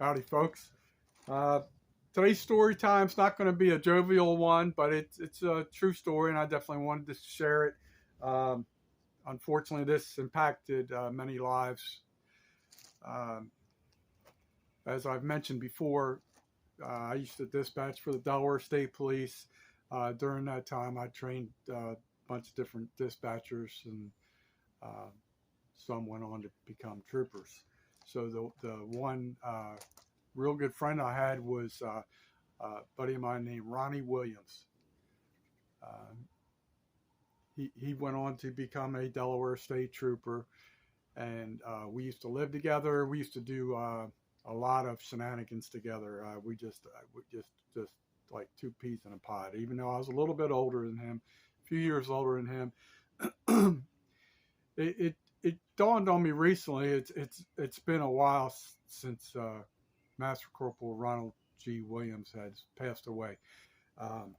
Howdy, folks. Today's story time's not going to be a jovial one, but it's a true story, and I definitely wanted to share it. Um, Unfortunately, this impacted many lives. Um, as I've mentioned before, I used to dispatch for the Delaware State Police. During that time, I trained a bunch of different dispatchers, and uh, some went on to become troopers. So the one real good friend I had was a buddy of mine named Ronnie Williams. Uh, he went on to become a Delaware State Trooper, and we used to live together. We used to do a lot of shenanigans together. We just like two peas in a pod. Even though I was a little bit older than him, a few years older than him, it dawned on me recently. It's been a while since Master Corporal Ronald G. Williams has passed away. Um,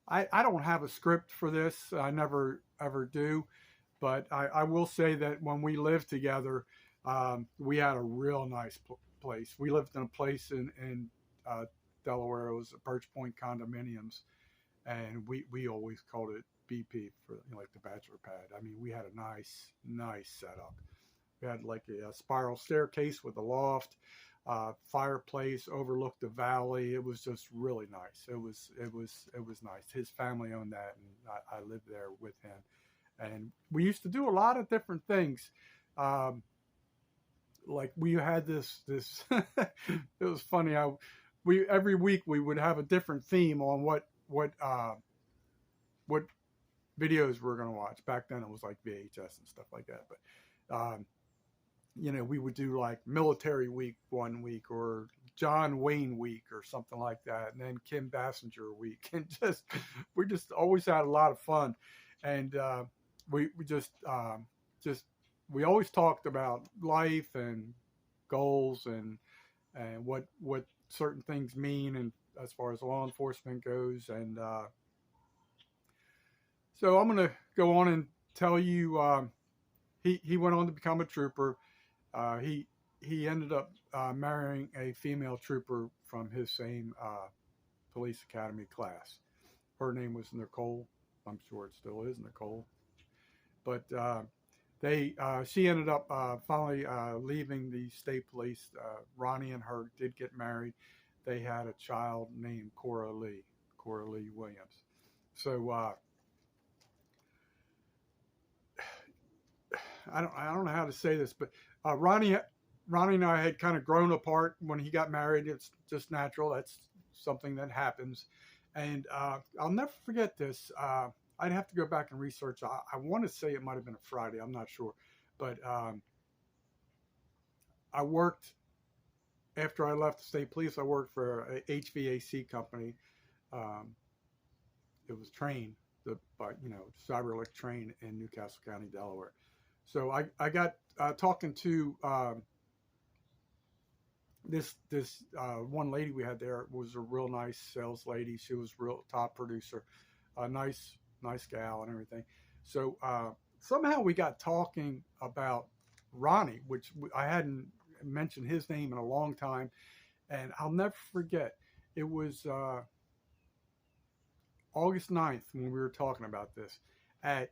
I don't have a script for this. I never ever do, but I will say that when we lived together, we had a real nice place. We lived in a place in Delaware. It was a Birch Point condominiums, and we always called it BP for like the bachelor pad. I mean, we had a nice setup. We had like a spiral staircase with a loft, fireplace, overlooked the valley. It was just really nice. It was nice. His family owned that, and I lived there with him. And we used to do a lot of different things. Like we had this it was funny. We every week we would have a different theme on what videos we're going to watch. Back then it was like VHS and stuff like that. But we would do like Military Week one week, or John Wayne Week, or something like that, and then Kim Bassinger Week, and we just always had a lot of fun, and we always talked about life and goals and what certain things mean, and as far as law enforcement goes, and so I'm going to go on and tell you. He went on to become a trooper. He ended up marrying a female trooper from his same police academy class. Her name was Nicole. I'm sure it still is Nicole. But she ended up finally leaving the state police. Ronnie and her did get married. They had a child named Cora Lee Williams. So I don't know how to say this, but Ronnie and I had kind of grown apart when he got married. It's just natural. That's something that happens. And I'll never forget this. I'd have to go back and research. I want to say it might have been a Friday. I'm not sure. But I worked, after I left the state police, I worked for a HVAC company. It was Train, Cyberlic Train in Newcastle County, Delaware. So I got talking to this one lady we had there. Was a real nice sales lady. She was real top producer, a nice gal and everything. So somehow we got talking about Ronnie, which I hadn't mentioned his name in a long time, and I'll never forget. It was August 9th when we were talking about this at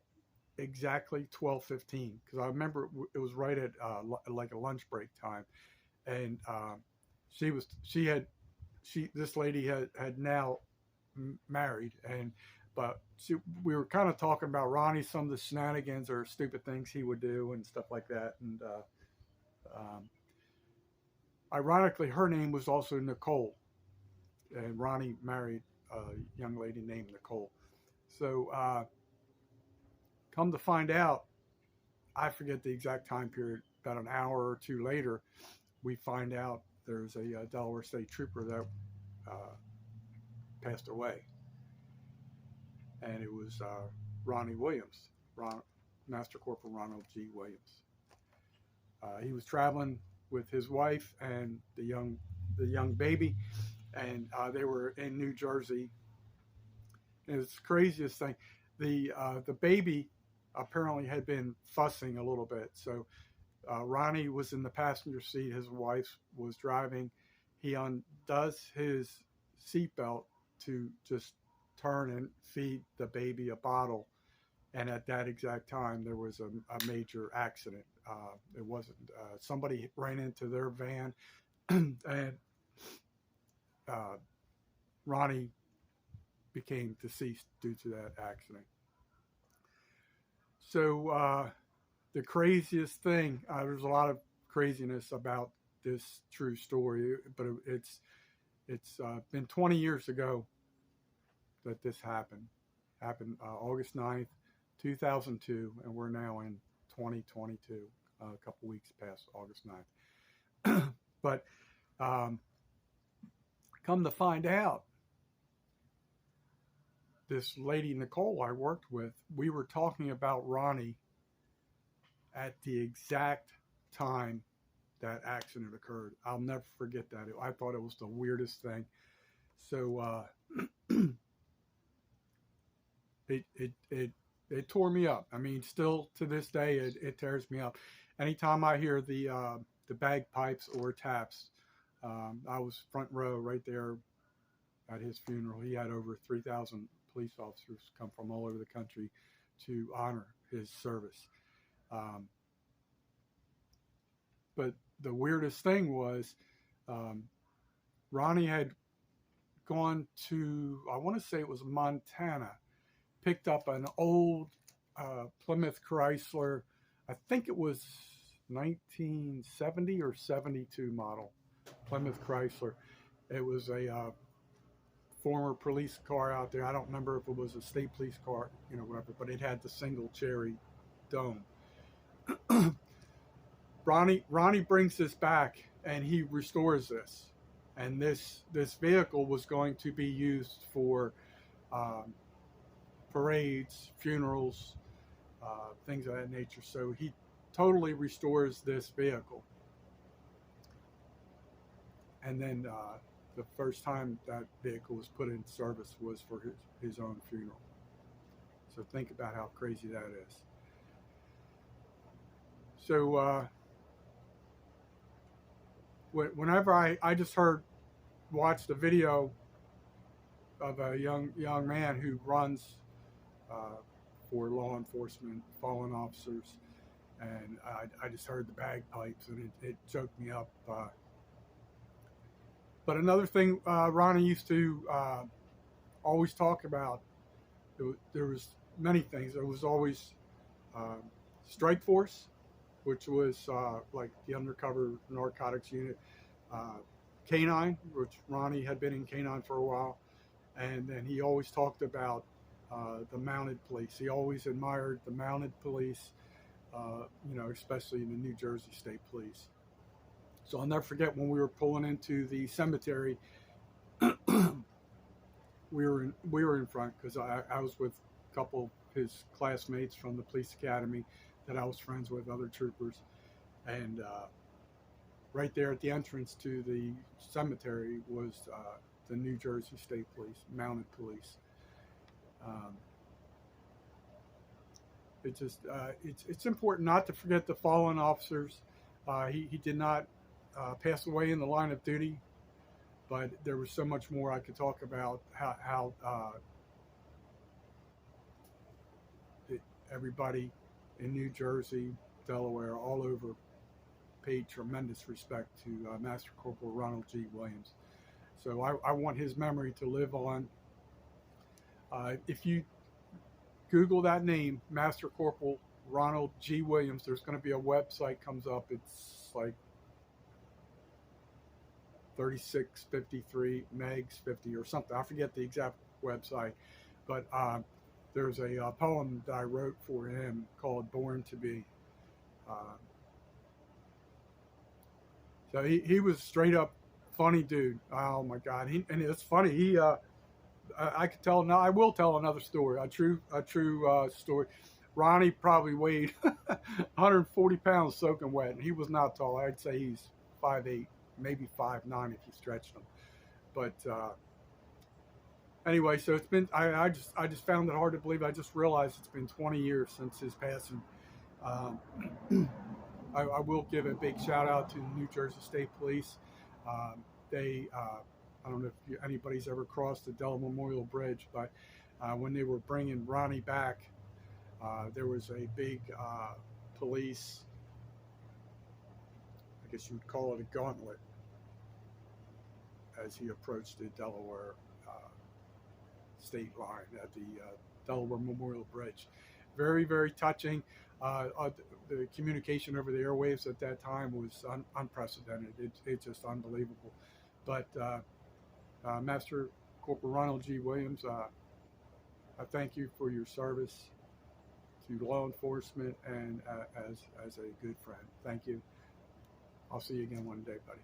exactly 12:15, because I remember it was right at like a lunch break time, and this lady had now married, but we were kind of talking about Ronnie, some of the shenanigans or stupid things he would do and stuff like that, and ironically her name was also Nicole, and Ronnie married a young lady named Nicole. So come to find out, I forget the exact time period, about an hour or two later, we find out there's a Delaware State Trooper that passed away. And it was Ronnie Williams, Master Corporal Ronald G. Williams. He was traveling with his wife and the young baby, and they were in New Jersey. And it's the craziest thing. The baby apparently had been fussing a little bit, so Ronnie was in the passenger seat. His wife was driving. He undoes his seatbelt to just turn and feed the baby a bottle. And at that exact time, there was a major accident. It wasn't, somebody ran into their van and uh, Ronnie became deceased due to that accident. So the craziest thing, there's a lot of craziness about this true story, but it's been 20 years ago that this happened. Happened August 9th, 2002, and we're now in 2022, a couple weeks past August 9th. But come to find out, this lady, Nicole, I worked with, we were talking about Ronnie at the exact time that accident occurred. I'll never forget that. I thought it was the weirdest thing. So it tore me up. I mean, still to this day, it tears me up. Anytime I hear the bagpipes or taps, I was front row right there at his funeral. He had over 3,000 police officers come from all over the country to honor his service. But the weirdest thing was Ronnie had gone to, I want to say it was Montana, picked up an old Plymouth Chrysler. I think it was 1970 or 72 model Plymouth Chrysler. It was a former police car out there. I don't remember if it was a state police car, whatever, but it had the single cherry dome. Ronnie brings this back and he restores this. And this vehicle was going to be used for parades, funerals, things of that nature. So he totally restores this vehicle. And then the first time that vehicle was put in service was for his own funeral. So think about how crazy that is. So whenever I just watched a video of a young man who runs for law enforcement, fallen officers, and I just heard the bagpipes and it choked me up. But another thing Ronnie used to always talk about, there was many things. There was always Strike Force, which was like the undercover narcotics unit, K-9, which Ronnie had been in K-9 for a while, and then he always talked about the mounted police. He always admired the mounted police, especially in the New Jersey State Police. So I'll never forget when we were pulling into the cemetery. we were in front because I was with a couple of his classmates from the police academy that I was friends with, other troopers, and right there at the entrance to the cemetery was the New Jersey State Police, mounted police. It's important not to forget the fallen officers. He did not pass away in the line of duty, but there was so much more I could talk about how everybody in New Jersey, Delaware, all over paid tremendous respect to Master Corporal Ronald G. Williams. So I want his memory to live on. If you Google that name, Master Corporal Ronald G. Williams, there's going to be a website comes up. It's like 3653 megs 50 or something. I forget the exact website, but there's a poem that I wrote for him called "Born to Be." So he was straight up funny dude. Oh my God! And it's funny. I could tell now. I will tell another story. A true story. Ronnie probably weighed 140 pounds soaking wet, and he was not tall. I'd say he's 5'8", maybe 5'9" if you stretched him. But anyway, so it's been. I just found it hard to believe. I just realized it's been 20 years since his passing. I will give a big shout out to New Jersey State Police. They, I don't know if anybody's ever crossed the Delaware Memorial Bridge, but when they were bringing Ronnie back, there was a big police, I guess you would call it a gauntlet, as he approached the Delaware state line at the Delaware Memorial Bridge. Very, very touching. The communication over the airwaves at that time was unprecedented. It's just unbelievable. But Master Corporal Ronald G. Williams, I thank you for your service to law enforcement and as a good friend. Thank you. I'll see you again one day, buddy.